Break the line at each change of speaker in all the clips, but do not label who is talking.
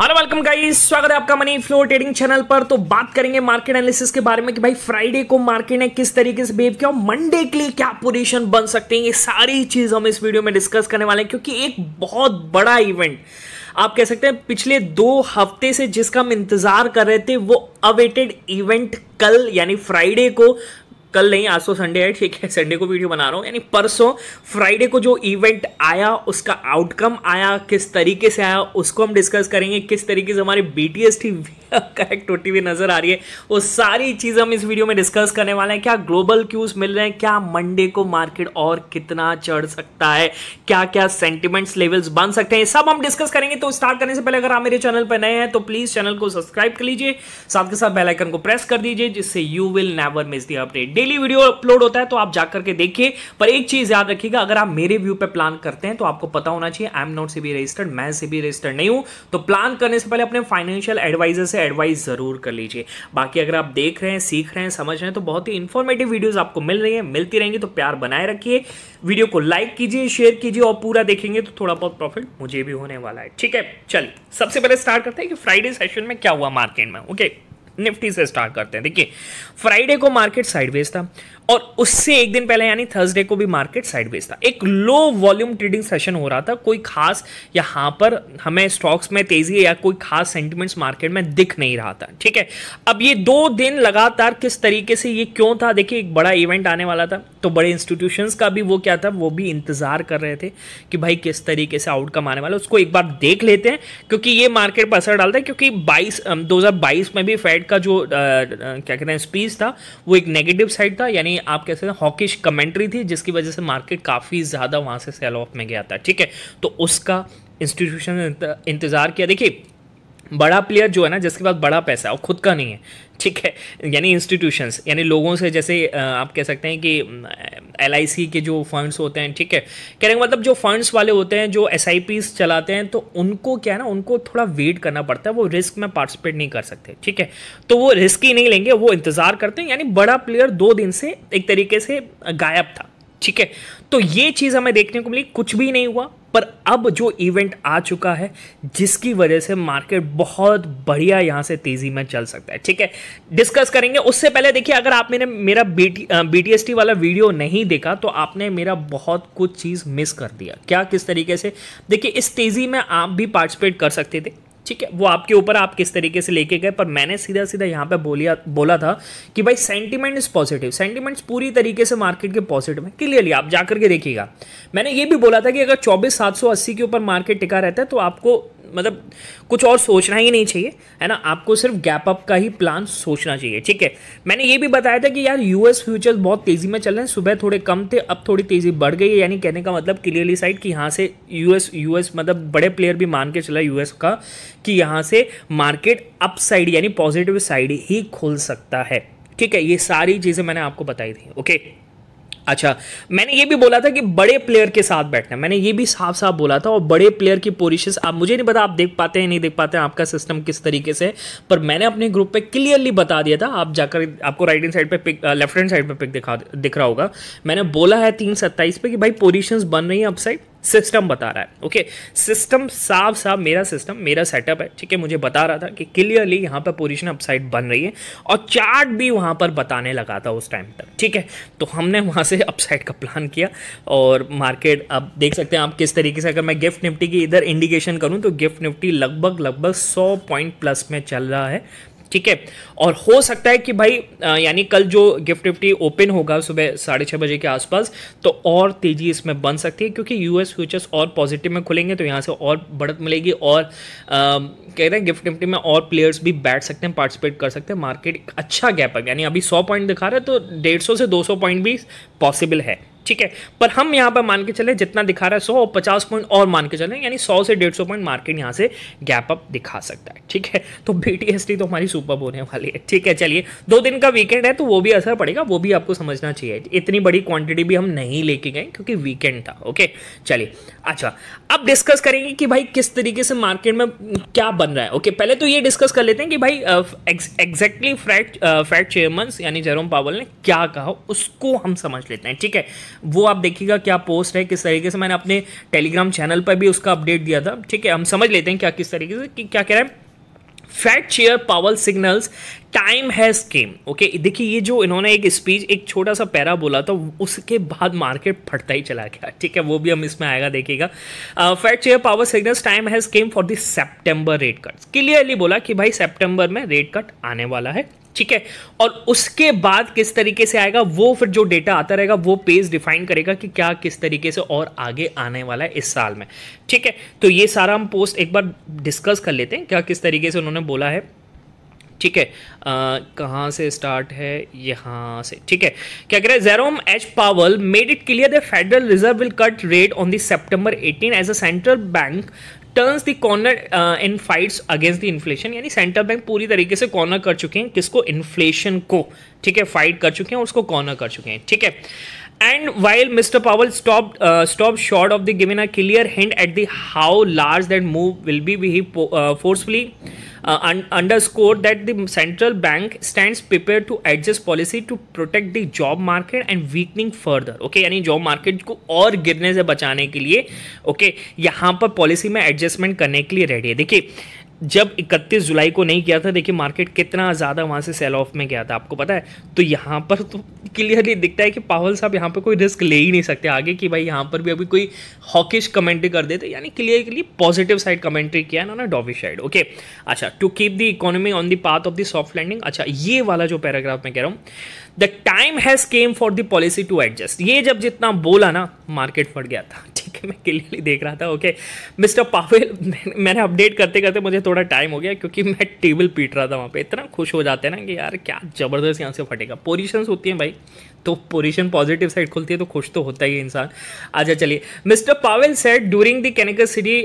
Hello welcome guys, स्वागत है आपका मनी फ्लो ट्रेडिंग चैनल पर। तो बात करेंगे मार्केट एनालिसिस के बारे में कि भाई फ्राइडे को मार्केट ने किस तरीके से बिहेव किया और मंडे के लिए क्या पोजीशन बन सकते हैं। ये सारी चीज हम इस वीडियो में डिस्कस करने वाले हैं क्योंकि एक बहुत बड़ा इवेंट आप कह सकते हैं पिछले 2 हफ्ते से जिसका हम इंतजार कर रहे थे वो अवेटेड इवेंट कल यानी फ्राइडे को, कल नहीं आज तो संडे है, ठीक है, संडे को वीडियो बना रहा हूं, यानी परसों फ्राइडे को जो इवेंट आया उसका आउटकम आया, किस तरीके से आया उसको हम डिस्कस करेंगे। किस तरीके से हमारी BTST करेक्ट होती हुई नजर आ रही है वो सारी चीज हम इस वीडियो में डिस्कस करने वाले हैं। क्या ग्लोबल क्यूज मिल रहे हैं, क्या मंडे को मार्केट और कितना चढ़ सकता है, क्या क्या सेंटिमेंट्स लेवल्स बन सकते हैं, सब हम डिस्कस करेंगे। तो स्टार्ट करने से पहले अगर आप मेरे चैनल पर नए हैं तो प्लीज चैनल को सब्सक्राइब कर लीजिए, साथ के साथ बेल आइकन को प्रेस कर दीजिए जिससे you will never miss the update. Daily video upload होता है तो आप जाकर के देखिए, पर एक चीज याद रखिएगा, अगर आप मेरे व्यू पे प्लान करते हैं तो आपको पता होना चाहिए I am not SEBI registered, मैं सेबी रजिस्टर्ड नहीं हूं। तो प्लान करने से पहले अपने फाइनेंशियल एडवाइजर से एडवाइस जरूर कर लीजिए। बाकी अगर आप देख रहे हैं, सीख रहे हैं, समझ रहे हैं तो बहुत ही इंफॉर्मेटिव वीडियोस आपको मिल रही है, मिलती रहेंगी। तो प्यार बनाए रखिए, वीडियो को लाइक कीजिए, शेयर कीजिए और पूरा देखेंगे तो थोड़ा बहुत प्रॉफिट मुझे भी होने वाला है, ठीक है। चलिए सबसे पहले स्टार्ट करते हैं कि फ्राइडे सेशन में क्या हुआ मार्केट में। ओके, निफ्टी से स्टार्ट करते हैं। देखिए फ्राइडे को मार्केट साइडवेज था और उससे एक दिन पहले यानी थर्सडे को भी मार्केट साइडवेज था। एक लो वॉल्यूम ट्रेडिंग सेशन हो रहा था, कोई खास यहां पर हमें स्टॉक्स में तेजी या कोई खास सेंटिमेंट्स मार्केट में दिख नहीं रहा था, ठीक है। अब ये 2 दिन लगातार किस तरीके से ये क्यों था, देखिए एक बड़ा इवेंट आने वाला था तो बड़े इंस्टीट्यूशंस का भी वो क्या था, वो भी इंतजार कर रहे थे कि भाई किस तरीके से आउटकम आने वाला है, उसको एक बार देख लेते हैं क्योंकि ये मार्केट पर असर डालता है। क्योंकि 2022 में भी फेड का जो क्या कहते हैं स्पीच था वो एक नेगेटिव साइड था, यानी आप कह सकते हैं हॉकिश कमेंट्री थी जिसकी वजह से मार्केट काफी ज्यादा वहां से सेल ऑफ में गया था, ठीक है। तो उसका इंस्टीट्यूशन ने इंतजार किया। देखिए बड़ा प्लेयर जो है ना, जिसके पास बड़ा पैसा है और खुद का नहीं है, ठीक है, यानी इंस्टीट्यूशंस यानी लोगों से, जैसे आप कह सकते हैं कि LIC के जो फंड्स होते हैं, ठीक है, कहने का मतलब जो फंड्स वाले होते हैं जो SIPs चलाते हैं तो उनको क्या है ना, उनको थोड़ा वेट करना पड़ता है, वो रिस्क में पार्टिसिपेट नहीं कर सकते, ठीक है। तो वो रिस्क ही नहीं लेंगे, वो इंतजार करते हैं, यानी बड़ा प्लेयर 2 दिन से एक तरीके से गायब था, ठीक है। तो ये चीज हमें देखने को मिली, कुछ भी नहीं हुआ। पर अब जो इवेंट आ चुका है जिसकी वजह से मार्केट बहुत बढ़िया यहां से तेजी में चल सकता है, ठीक है, डिस्कस करेंगे। उससे पहले देखिए अगर आप मेरा BTST वाला वीडियो नहीं देखा तो आपने मेरा बहुत कुछ चीज मिस कर दिया। क्या, किस तरीके से, देखिए इस तेजी में आप भी पार्टिसिपेट कर सकते थे, ठीक है, वो आपके ऊपर आप किस तरीके से लेके गए। पर मैंने सीधा सीधा यहाँ पे बोला था कि भाई सेंटीमेंट इज पॉजिटिव, सेंटीमेंट्स पूरी तरीके से मार्केट के पॉजिटिव है, क्लियरली आप जाकर के देखिएगा। मैंने ये भी बोला था कि अगर 24,780 के ऊपर मार्केट टिका रहता है तो आपको मतलब कुछ और सोचना ही नहीं चाहिए, है ना, आपको सिर्फ गैप अप का ही प्लान सोचना चाहिए, ठीक है। मैंने ये भी बताया था कि यार US फ्यूचर्स बहुत तेजी में चल रहे हैं, सुबह थोड़े कम थे अब थोड़ी तेजी बढ़ गई है, यानी कहने का मतलब क्लियरली साइड कि यहाँ से US मतलब बड़े प्लेयर भी मान के चला US का कि यहाँ से मार्केट अप साइड यानी पॉजिटिव साइड ही खुल सकता है, ठीक है। ये सारी चीज़ें मैंने आपको बताई थी, ओके। अच्छा, मैंने ये भी बोला था कि बड़े प्लेयर के साथ बैठना, मैंने ये भी साफ साफ बोला था। और बड़े प्लेयर की पोजीशंस आप, मुझे नहीं पता आप देख पाते हैं नहीं देख पाते हैं, आपका सिस्टम किस तरीके से, पर मैंने अपने ग्रुप पे क्लियरली बता दिया था। आप जाकर आपको राइट हैंड साइड पे पिक, लेफ्ट हैंड साइड पे पिक दिख रहा होगा, मैंने बोला है 3:27 पे कि भाई पोजीशंस बन रही हैं अपसाइड, सिस्टम बता रहा है, ओके। सिस्टम साफ साफ मेरा सिस्टम, मेरा सेटअप है, ठीक है, मुझे बता रहा था कि क्लियरली यहाँ पर पोजीशन अपसाइड बन रही है और चार्ट भी वहाँ पर बताने लगा था उस टाइम तक, ठीक है। तो हमने वहाँ से अपसाइड का प्लान किया और मार्केट अब देख सकते हैं आप किस तरीके से। अगर मैं गिफ्ट निफ्टी की इधर इंडिकेशन करूँ तो गिफ्ट निफ्टी लगभग 100 पॉइंट प्लस में चल रहा है, ठीक है। और हो सकता है कि भाई यानी कल जो गिफ्ट निफ्टी ओपन होगा सुबह 6:30 बजे के आसपास तो और तेजी इसमें बन सकती है क्योंकि US फ्यूचर्स और पॉजिटिव में खुलेंगे तो यहाँ से और बढ़त मिलेगी और कह रहे हैं गिफ्ट निफ्टी में और प्लेयर्स भी बैठ सकते हैं, पार्टिसिपेट कर सकते हैं। मार्केट अच्छा गैप है, यानी अभी 100 पॉइंट दिखा रहा है तो 150 से 200 पॉइंट भी पॉसिबल है, ठीक है। पर हम यहाँ पर मान के चले जितना दिखा रहा है 100 और 50 पॉइंट और मान के चले, यानी 100 से 150 पॉइंट मार्केट यहाँ से गैप अप दिखा सकता है, ठीक है। तो BTST तो हमारी सुपर होने वाली है, ठीक है। चलिए 2 दिन का वीकेंड है तो वो भी असर पड़ेगा, वो भी आपको समझना चाहिए। इतनी बड़ी क्वांटिटी भी हम नहीं लेके गए क्योंकि वीकेंड था, ओके। चलिए अच्छा, अब डिस्कस करेंगे कि भाई किस तरीके से मार्केट में क्या बन रहा है, ओके। पहले तो ये डिस्कस कर लेते हैं कि भाई एग्जैक्टली फेड चेयरमैन यानी जेरोम पावेल ने क्या कहा उसको हम समझ लेते हैं, ठीक है। वो आप देखिएगा क्या पोस्ट है, किस तरीके से मैंने अपने टेलीग्राम चैनल पर भी उसका अपडेट दिया था। ठीक है, हम समझ लेते हैं क्या किस तरीके से कि क्या कह रहा है। फैट शेयर पावल signals time has came. Okay, देखिए ये जो इन्होंने एक स्पीच, एक छोटा सा पैरा बोला था, उसके बाद मार्केट फटता ही चला गया। ठीक है, वो भी हम इसमें आएगा, देखिएगा। Fat share power signals time has came for the September rate cut. Clearly बोला कि भाई सितंबर में रेट कट आने वाला है। ठीक है, और उसके बाद किस तरीके से आएगा वो फिर जो डेटा आता रहेगा वो पेज डिफाइन करेगा कि क्या किस तरीके से और आगे आने वाला है इस साल में। ठीक है, तो ये सारा हम पोस्ट एक बार डिस्कस कर लेते हैं क्या किस तरीके से उन्होंने बोला है। ठीक है, कहाँ से स्टार्ट है, यहाँ से। ठीक है, क्या कह रहे हैं, Jerome H Powell made it clear the Federal Reserve will cut rate on the September 18 as a central bank turns the corner in fights against the inflation. यानी सेंट्रल बैंक पूरी तरीके से कॉर्नर कर चुके हैं किसको, इन्फ्लेशन को। ठीक है, फाइट कर चुके हैं और उसको कॉर्नर कर चुके हैं। ठीक है, and while Mr. Powell stopped short of the giving a clear hint at the how large that move will be, he forcefully underscored that the central bank stands prepared to adjust policy to protect the job market and weakening further. Okay, यानी job market को और गिरने से बचाने के लिए यहाँ पर पॉलिसी में एडजस्टमेंट करने के लिए रेडी है। देखिए जब 31 जुलाई को नहीं किया था, देखिए मार्केट कितना ज़्यादा वहाँ से सेल ऑफ में गया था, आपको पता है। तो यहाँ पर तो क्लियरली दिखता है कि पावल साहब यहाँ पर कोई रिस्क ले ही नहीं सकते आगे कि भाई यहाँ पर भी अभी कोई हॉकिश कमेंट्री कर देते, यानी क्लियरली पॉजिटिव साइड कमेंट्री किया इन्होंने, डॉविश साइड। ओके, अच्छा, to keep the economy on the path of the soft landing. अच्छा, ये वाला जो पैराग्राफ मैं कह रहा हूँ, the time has come for the policy to adjust, ये जब जितना बोला ना मार्केट फट गया था। ठीक है, मैं क्लियरली देख रहा था। ओके, मिस्टर पावेल, मैंने अपडेट करते करते मुझे थोड़ा टाइम हो गया क्योंकि मैं टेबल पीट रहा था वहाँ पे। इतना खुश हो जाते हैं ना कि यार क्या ज़बरदस्त यहाँ से फटेगा। पोजीशंस होती हैं भाई, तो पोजीशन पॉजिटिव साइड खुलती है तो खुश तो होता ही है इंसान। अच्छा चलिए, mister Powell said during the Kansas City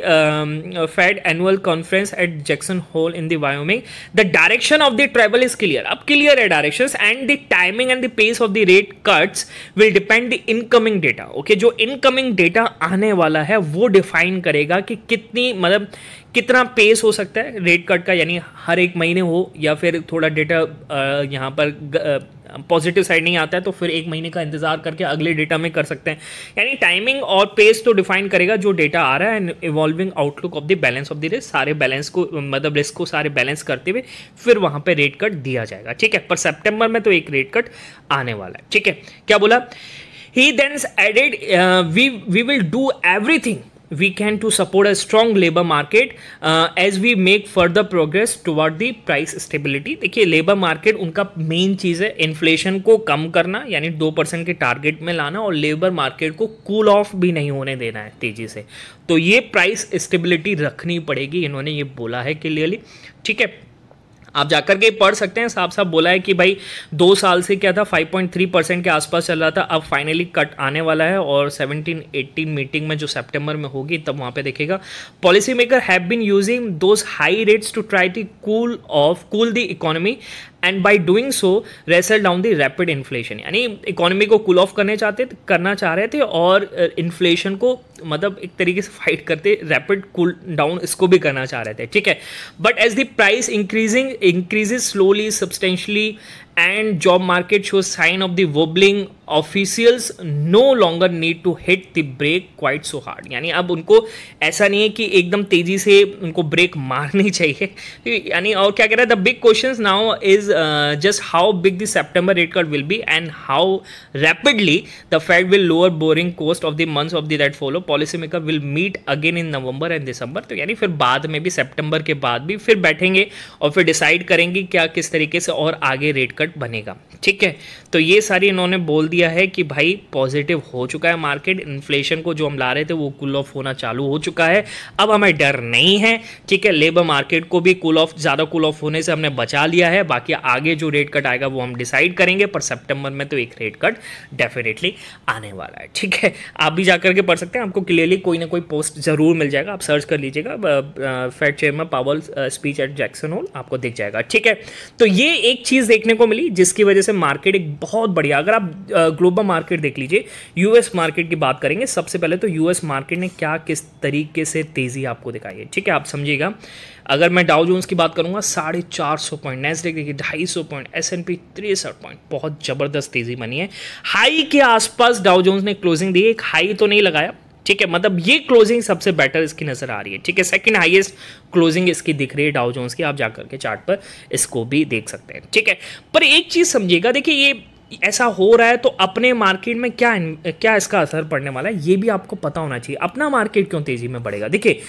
Fed annual conference at Jackson Hole in the Wyoming, the direction of the travel is clear. अब क्लियर है directions, and the timing and the pace of the rate cuts will depend the incoming data. Okay, जो incoming data आने वाला है वो define करेगा कि कितनी, मतलब कितना पेस हो सकता है रेट कट का, यानी हर एक महीने हो या फिर थोड़ा डेटा यहाँ पर पॉजिटिव साइड नहीं आता है तो फिर एक महीने का इंतजार करके अगले डेटा में कर सकते हैं। यानी टाइमिंग और पेस तो डिफाइन करेगा जो डेटा आ रहा है, and evolving outlook of the balance of the risk, सारे बैलेंस को, मतलब रिस्क को सारे बैलेंस करते हुए फिर वहां पे रेट कट दिया जाएगा। ठीक है, पर सितंबर में तो एक रेट कट आने वाला है। ठीक है, क्या बोला, he then added we will do everything we can to support a strong labor market as we make further progress toward the price stability। देखिए लेबर मार्केट उनका मेन चीज़ है इन्फ्लेशन को कम करना, यानी 2% के टारगेट में लाना, और लेबर मार्केट को कूल ऑफ भी नहीं होने देना है तेज़ी से। तो ये प्राइस स्टेबिलिटी रखनी पड़ेगी, इन्होंने ये बोला है क्लियरली। ठीक है, आप जाकर के पढ़ सकते हैं, साफ साफ बोला है कि भाई 2 साल से क्या था 5.3% के आसपास चल रहा था, अब फाइनली कट आने वाला है, और 17-18 मीटिंग में जो सितंबर में होगी तब वहाँ पे देखेगा। Policy maker have been using those high rates to try to cool the economy and by doing so wrestle down the rapid inflation. यानी इकोनॉमी को कूल ऑफ करना चाह रहे थे और इन्फ्लेशन को मतलब एक तरीके से फाइट करते रैपिड कूल डाउन इसको भी करना चाह रहे थे। ठीक है, but as the price increases slowly substantially and job market show sign of the wobbling, officials no longer need to hit the brake quite so hard. यानी अब उनको ऐसा नहीं है कि एकदम तेजी से उनको ब्रेक मारनी चाहिए। यानी और क्या कह रहा है, the big question now is just how big the September rate cut will be and how rapidly the Fed will lower borrowing cost of the months of the that follow. Policy maker will meet again in November and December. तो यानी फिर बाद में भी सितंबर के बाद भी फिर बैठेंगे और फिर डिसाइड करेंगे क्या किस तरीके से और आगे रेट कट बनेगा। ठीक है, तो ये सारी इन्होंने बोल दिया है कि भाई पॉजिटिव हो चुका है मार्केट, इन्फ्लेशन को जो हम ला रहे थे वो कूल ऑफ होना चालू हो चुका है, अब हमें डर नहीं है। ठीक है, लेबर मार्केट को भी ज़्यादा कूल ऑफ होने से हमने बचा लिया है, बाकी आगे जो रेट कट आएगा वो हम डिसाइड करेंगे, पर सितंबर में तो एक रेट कट डेफिनेटली आने वाला है। ठीक है, आप भी जाकर के पढ़ सकते हैं, आपको क्लियरली कोई ना कोई पोस्ट जरूर मिल जाएगा, आप सर्च कर लीजिएगा फेड चेयरमैन पावल स्पीच एट जैक्सन होल, आपको दिख जाएगा। ठीक है, तो ये एक चीज़ देखने को मिली ग्लोबली, जिसकी वजह से मार्केट एक बहुत बढ़िया, अगर आप ग्लोबल मार्केट देख लीजिए, यूएस मार्केट की बात करेंगे सबसे पहले तो यूएस मार्केट ने क्या किस तरीके से तेज़ी आपको दिखाई है, ठीक है, आप समझिएगा। अगर मैं डाउ जोन्स की बात करूंगा 450 पॉइंट, नैस्डैक देखिए 250 पॉइंट, S&P 63 पॉइंट, बहुत ज़बरदस्त तेज़ी बनी है। हाई के आसपास डाउ जोन्स ने क्लोजिंग दी, एक हाई तो नहीं लगाया, ठीक है, मतलब ये क्लोजिंग सबसे बेटर इसकी नजर आ रही है, ठीक है, सेकंड हाईएस्ट क्लोजिंग इसकी दिख रही है डाउ जोन्स की, आप जाकर के चार्ट पर इसको भी देख सकते हैं, ठीक है। पर एक चीज समझिएगा, देखिए ये ऐसा हो रहा है तो अपने मार्केट में क्या इसका असर पड़ने वाला है, ये भी आपको पता होना चाहिए। अपना मार्केट क्यों तेजी में बढ़ेगा, देखिए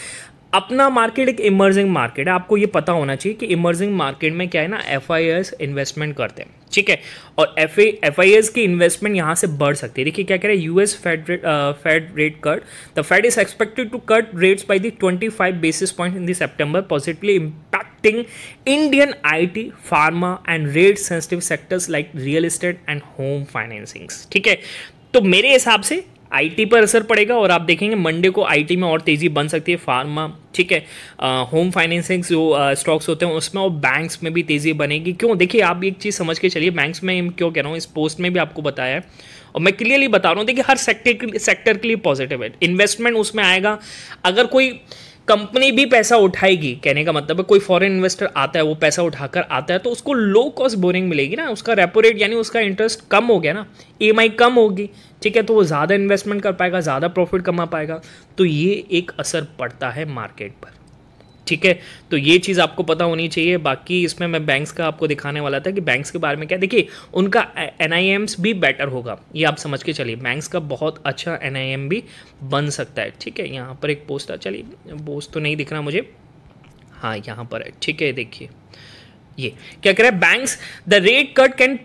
अपना मार्केट एक इमर्जिंग मार्केट है, आपको ये पता होना चाहिए कि इमर्जिंग मार्केट में क्या है ना, FIIs इन्वेस्टमेंट करते हैं, ठीक है, और FIIs की इन्वेस्टमेंट यहाँ से बढ़ सकती है। देखिए क्या कह रहे हैं, US Fed rate cut, the Fed is expected to cut rates by the 25 basis point in the September, positively impacting Indian IT, pharma and rate sensitive sectors like real estate and home financings, ठीक है। तो मेरे हिसाब से IT पर असर पड़ेगा और आप देखेंगे मंडे को IT में और तेज़ी बन सकती है, फार्मा, ठीक है, होम फाइनेंसिंग जो स्टॉक्स होते हैं उसमें, और बैंक्स में भी तेज़ी बनेगी। क्यों, देखिए आप एक चीज़ समझ के चलिए, बैंक्स में क्यों कह रहा हूँ, इस पोस्ट में भी आपको बताया है और मैं क्लियरली बता रहा हूँ, देखिए हर सेक्टर के लिए पॉजिटिव है, इन्वेस्टमेंट उसमें आएगा। अगर कोई कंपनी भी पैसा उठाएगी, कहने का मतलब है कोई फॉरेन इन्वेस्टर आता है, वो पैसा उठाकर आता है तो उसको लो कॉस्ट बोरिंग मिलेगी ना, उसका रेपो रेट यानी उसका इंटरेस्ट कम हो गया ना, EMI कम होगी, ठीक है, तो वो ज़्यादा इन्वेस्टमेंट कर पाएगा, ज़्यादा प्रॉफिट कमा पाएगा, तो ये एक असर पड़ता है मार्केट पर, ठीक है। तो ये चीज़ आपको पता होनी चाहिए। बाकी इसमें मैं बैंक्स का आपको दिखाने वाला था कि बैंक्स के बारे में क्या, देखिए उनका NIMs भी बेटर होगा, ये आप समझ के चलिए, बैंक्स का बहुत अच्छा NIM भी बन सकता है, ठीक है। यहाँ पर एक पोस्ट है, चलिए पोस्ट तो नहीं दिख रहा मुझे, हाँ यहाँ पर है, ठीक है, देखिए ये क्या कह रहा है, banks the rate cut can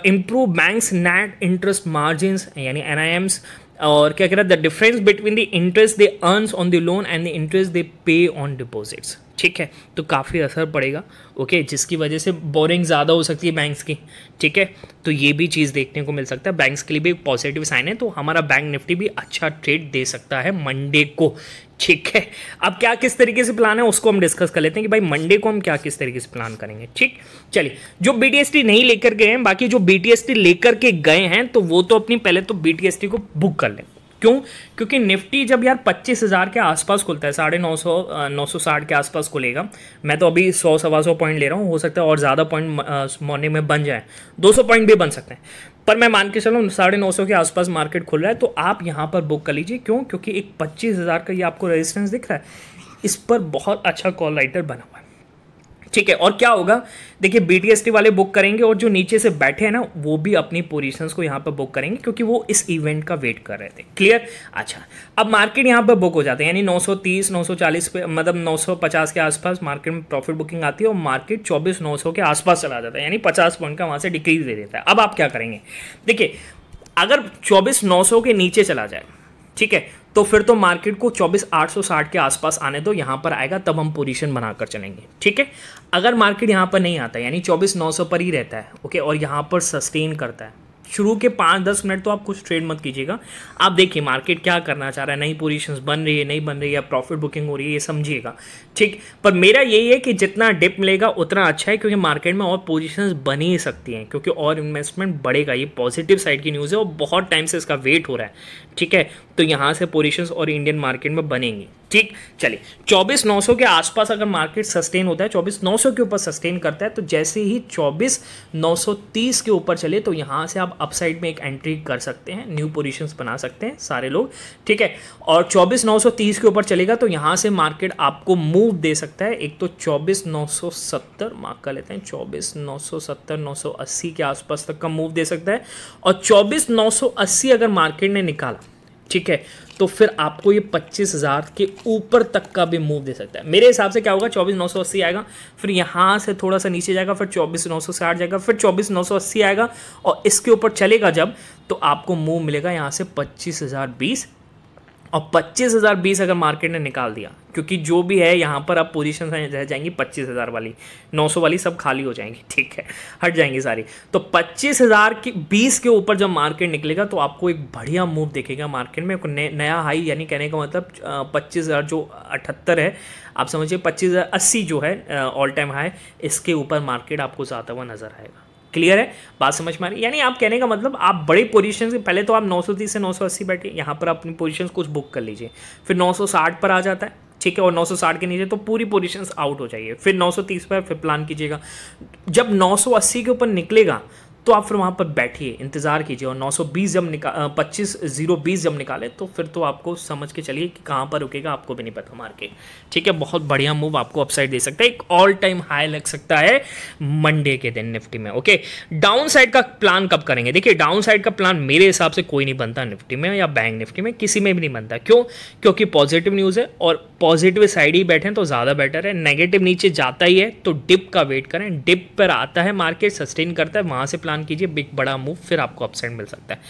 improve banks net interest margins यानी NIMs, और क्या कह रहा है, the difference between the interest they earns on the loan and the interest they pay on deposits, ठीक है, तो काफ़ी असर पड़ेगा, ओके, जिसकी वजह से बोरिंग ज़्यादा हो सकती है बैंक्स की, ठीक है, तो ये भी चीज़ देखने को मिल सकता है, बैंक्स के लिए भी एक पॉजिटिव साइन है, तो हमारा बैंक निफ्टी भी अच्छा ट्रेड दे सकता है मंडे को, ठीक है। अब क्या किस तरीके से प्लान है उसको हम डिस्कस कर लेते हैं कि भाई मंडे को हम क्या किस तरीके से प्लान करेंगे, ठीक। चलिए, जो BTST नहीं लेकर गए हैं, बाकी जो BTST लेकर के गए हैं तो वो तो अपनी पहले तो BTST को बुक कर लें। क्यों, क्योंकि निफ्टी जब यार 25,000 के आसपास खुलता है, 950 960 के आसपास खुलेगा, मैं तो अभी 100 सवा 100 पॉइंट ले रहा हूँ, हो सकता है और ज़्यादा पॉइंट मॉर्निंग में बन जाए, 200 पॉइंट भी बन सकते हैं, पर मैं मान के चलूँ 950 के आसपास मार्केट खुल रहा है, तो आप यहाँ पर बुक कर लीजिए। क्यों, क्योंकि एक 25,000 का ये आपको रेजिस्टेंस दिख रहा है, इस पर बहुत अच्छा कॉल राइटर बना हुआ है, ठीक है। और क्या होगा, देखिए BTST वाले बुक करेंगे और जो नीचे से बैठे हैं ना वो भी अपनी पोजीशंस को यहाँ पर बुक करेंगे, क्योंकि वो इस इवेंट का वेट कर रहे थे, क्लियर। अच्छा, अब मार्केट यहाँ पर बुक हो जाते हैं, यानी 930 940 पे, मतलब 950 के आसपास मार्केट में प्रॉफिट बुकिंग आती है और मार्केट 24,900 के आसपास चला जाता है, यानी 50 पॉइंट का वहाँ से डिक्रीज दे देता है। अब आप क्या करेंगे, देखिए अगर 24,900 के नीचे चला जाए, ठीक है, तो फिर तो मार्केट को 24,860 के आसपास आने दो, यहाँ पर आएगा तब हम पोजीशन बनाकर चलेंगे, ठीक है। अगर मार्केट यहाँ पर नहीं आता यानी 24,900 पर ही रहता है, ओके, और यहाँ पर सस्टेन करता है, शुरू के 5-10 मिनट तो आप कुछ ट्रेड मत कीजिएगा, आप देखिए मार्केट क्या करना चाह रहा है, नई पोजीशंस बन रही है नहीं बन रही है, प्रॉफिट बुकिंग हो रही है, ये समझिएगा, ठीक। पर मेरा यही है कि जितना डिप मिलेगा उतना अच्छा है, क्योंकि मार्केट में और पोजीशंस बन ही सकती हैं, क्योंकि और इन्वेस्टमेंट बढ़ेगा, ये पॉजिटिव साइड की न्यूज़ है और बहुत टाइम से इसका वेट हो रहा है, ठीक है। तो यहाँ से पोजीशंस और इंडियन मार्केट में बनेंगी, ठीक। चलिए, 24,900 के आसपास अगर मार्केट सस्टेन होता है, 24,900 के ऊपर सस्टेन करता है, तो जैसे ही 24,930 के ऊपर चले तो यहाँ से आप अपसाइड में एक एंट्री कर सकते हैं, न्यू पोजीशंस बना सकते हैं सारे लोग, ठीक है। और 24,930 के ऊपर चलेगा तो यहाँ से मार्केट आपको मूव दे सकता है, एक तो 24,970 मार्क कर लेते हैं, 24,970 980 के आसपास तक का मूव दे सकता है, और 24,980 अगर मार्केट ने निकाला, ठीक है, तो फिर आपको ये 25,000 के ऊपर तक का भी मूव दे सकता है। मेरे हिसाब से क्या होगा, 24,980 आएगा, फिर यहाँ से थोड़ा सा नीचे जाएगा, फिर 24,960 जाएगा, फिर 24,980 आएगा, और इसके ऊपर चलेगा जब, तो आपको मूव मिलेगा यहाँ से 25,020, और 25,020 अगर मार्केट ने निकाल दिया, क्योंकि जो भी है यहाँ पर अब पोजीशन रह जाएंगी 25,000 वाली, 900 वाली सब खाली हो जाएंगी, ठीक है, हट जाएंगी सारी। तो 25,020 के ऊपर जब मार्केट निकलेगा तो आपको एक बढ़िया मूव दिखेगा मार्केट में, नया हाई, यानी कहने का मतलब 25,000 जो 78 है, आप समझिए 25,080 जो है ऑल टाइम हाई, इसके ऊपर मार्केट आपको जाता हुआ नजर आएगा, क्लियर है, बात समझ में आ रही है? यानी आप कहने का मतलब आप बड़े पोजीशन से पहले तो आप 930 से 980 बैठिए, यहाँ पर अपनी पोजीशंस कुछ बुक कर लीजिए, फिर 960 पर आ जाता है, ठीक है, और 960 के नीचे तो पूरी पोजीशंस आउट हो जाइए, फिर 930 पर फिर प्लान कीजिएगा। जब 980 के ऊपर निकलेगा तो आप फिर वहाँ पर बैठिए, इंतज़ार कीजिए, और 920 जब 25,020 जब निकाले तो फिर तो आपको समझ के चलिए कि कहाँ पर रुकेगा आपको भी नहीं पता मार्केट, ठीक है। बहुत बढ़िया मूव आपको अपसाइड दे सकता है, एक ऑल टाइम हाई लग सकता है मंडे के दिन निफ्टी में, ओके। डाउन साइड का प्लान कब करेंगे? देखिए डाउन साइड का प्लान मेरे हिसाब से कोई नहीं बनता निफ्टी में या बैंक निफ्टी में, किसी में भी नहीं बनता। क्यों? क्योंकि पॉजिटिव न्यूज़ है और पॉजिटिव साइड ही बैठे तो ज़्यादा बेटर है। नेगेटिव नीचे जाता ही है तो डिप का वेट करें, डिप पर आता है मार्केट, सस्टेन करता है, वहाँ से प्लान कीजिए बिग बड़ा मूव, फिर आपको अपसाइड मिल सकता है,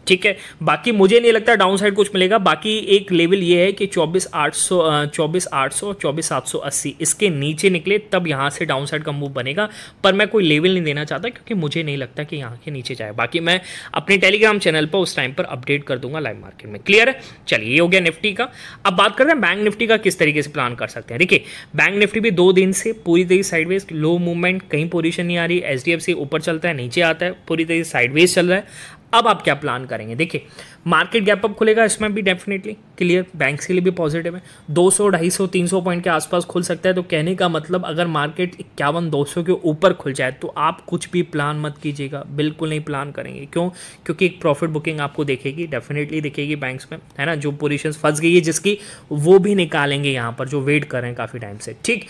ठीक है। बाकी मुझे नहीं लगता डाउन साइड कुछ मिलेगा। बाकी एक लेवल ये है कि 24,800 24,800 24,780 इसके नीचे निकले तब यहाँ से डाउन साइड का मूव बनेगा, पर मैं कोई लेवल नहीं देना चाहता क्योंकि मुझे नहीं लगता कि यहाँ के नीचे जाए। बाकी मैं अपने टेलीग्राम चैनल पर उस टाइम पर अपडेट कर दूंगा लाइव मार्केट में, क्लियर है। चलिए ये हो गया निफ्टी का। अब बात करते हैं बैंक निफ्टी का किस तरीके से प्लान कर सकते हैं। देखिए बैंक निफ्टी भी 2 दिन से पूरी तरीके साइडवेज, लो मूवमेंट, कहीं पोजीशन नहीं आ रही, एचडीएफसी ऊपर चलता है नीचे आता है, पूरी तरीके से साइडवेज चल रहा है। अब आप क्या प्लान करेंगे? देखिए मार्केट गैप अप खुलेगा, इसमें भी डेफिनेटली क्लियर, बैंक के लिए भी पॉजिटिव है, 200 250 300 पॉइंट के आसपास खुल सकता है। तो कहने का मतलब अगर मार्केट 51-200 के ऊपर खुल जाए तो आप कुछ भी प्लान मत कीजिएगा, बिल्कुल नहीं प्लान करेंगे। क्यों? क्योंकि एक प्रॉफिट बुकिंग आपको देखेगी, डेफिनेटली दिखेगी बैंक्स में, है ना। जो पोजीशन फंस गई है जिसकी, वो भी निकालेंगे यहाँ पर, जो वेट कर रहे हैं काफ़ी टाइम से, ठीक।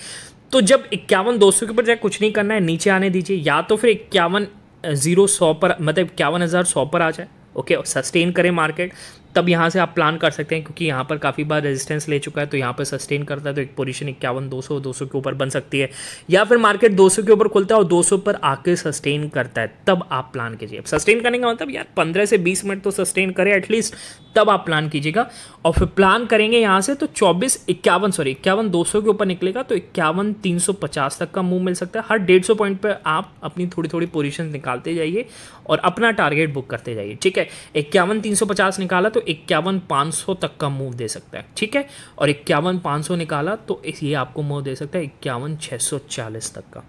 तो जब 51-200 के ऊपर जाए कुछ नहीं करना है, नीचे आने दीजिए, या तो फिर 51,000 पर, मतलब 51,100 पर आ जाए, ओके, और सस्टेन करें मार्केट, तब यहाँ से आप प्लान कर सकते हैं। क्योंकि यहाँ पर काफ़ी बार रेजिस्टेंस ले चुका है तो यहाँ पर सस्टेन करता है तो एक पोजीशन 51-200 के ऊपर बन सकती है, या फिर मार्केट 200 के ऊपर खुलता है और 200 पर आके सस्टेन करता है, तब आप प्लान कीजिए। सस्टेन करने का मतलब यार 15 से 20 मिनट तो सस्टेन करे एटलीस्ट, तब आप प्लान कीजिएगा। और फिर प्लान करेंगे यहाँ से तो 51,200 के ऊपर निकलेगा तो 51,350 तक का मूव मिल सकता है। हर 150 पॉइंट पर आप अपनी थोड़ी थोड़ी पोजीशन निकालते जाइए और अपना टारगेट बुक करते जाइए, ठीक है। 51,350 निकाला तो 51,500 तक का मूव दे सकता है, ठीक है, और 51,500 निकाला तो ये आपको मूव दे सकता है 51,640 तक का।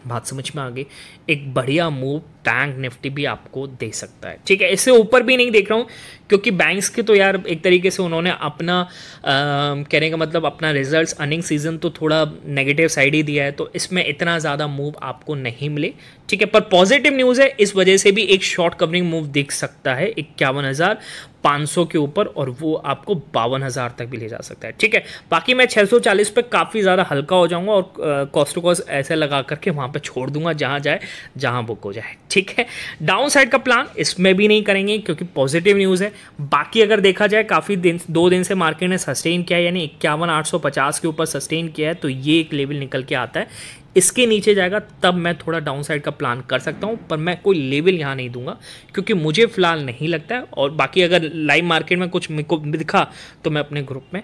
बात समझ में आ गई? एक बढ़िया मूव बैंक निफ्टी भी आपको दे सकता है, ठीक है। इससे ऊपर भी नहीं देख रहा हूँ क्योंकि बैंक्स के तो यार एक तरीके से उन्होंने अपना कहने का मतलब अपना रिजल्ट्स अर्निंग सीजन तो थोड़ा नेगेटिव साइड ही दिया है, तो इसमें इतना ज़्यादा मूव आपको नहीं मिले, ठीक है। पर पॉजिटिव न्यूज़ है, इस वजह से भी एक शॉर्ट कवरिंग मूव दिख सकता है 51,500 के ऊपर, और वो आपको 52,000 तक भी ले जा सकता है, ठीक है। बाकी मैं 640 पे काफ़ी ज़्यादा हल्का हो जाऊंगा और कॉस्ट टू कॉस्ट ऐसे लगा करके वहाँ पे छोड़ दूंगा, जहाँ जाए जहाँ बुक हो जाए, ठीक है। डाउन साइड का प्लान इसमें भी नहीं करेंगे क्योंकि पॉजिटिव न्यूज़ है। बाकी अगर देखा जाए काफ़ी दिन 2 दिन से मार्केट ने सस्टेन किया है, यानी 51,850 के ऊपर सस्टेन किया है, तो ये एक लेवल निकल के आता है। इसके नीचे जाएगा तब मैं थोड़ा डाउन साइड का प्लान कर सकता हूं, पर मैं कोई लेवल यहाँ नहीं दूंगा क्योंकि मुझे फिलहाल नहीं लगता है। और बाकी अगर लाइव मार्केट में कुछ मेरे को दिखा तो मैं अपने ग्रुप में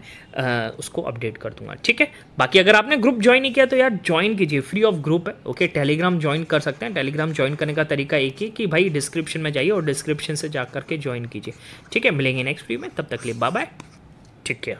उसको अपडेट कर दूंगा, ठीक है। बाकी अगर आपने ग्रुप ज्वाइन नहीं किया तो यार ज्वाइन कीजिए, फ्री ऑफ ग्रुप है, ओके। टेलीग्राम ज्वाइन कर सकते हैं। टेलीग्राम ज्वाइन करने का तरीका एक ही कि भाई डिस्क्रिप्शन में जाइए और डिस्क्रिप्शन से जा करके ज्वाइन कीजिए, ठीक है। मिलेंगे नेक्स्ट वीडियो में, तब तक के लिए बाय बाय, ठीक है।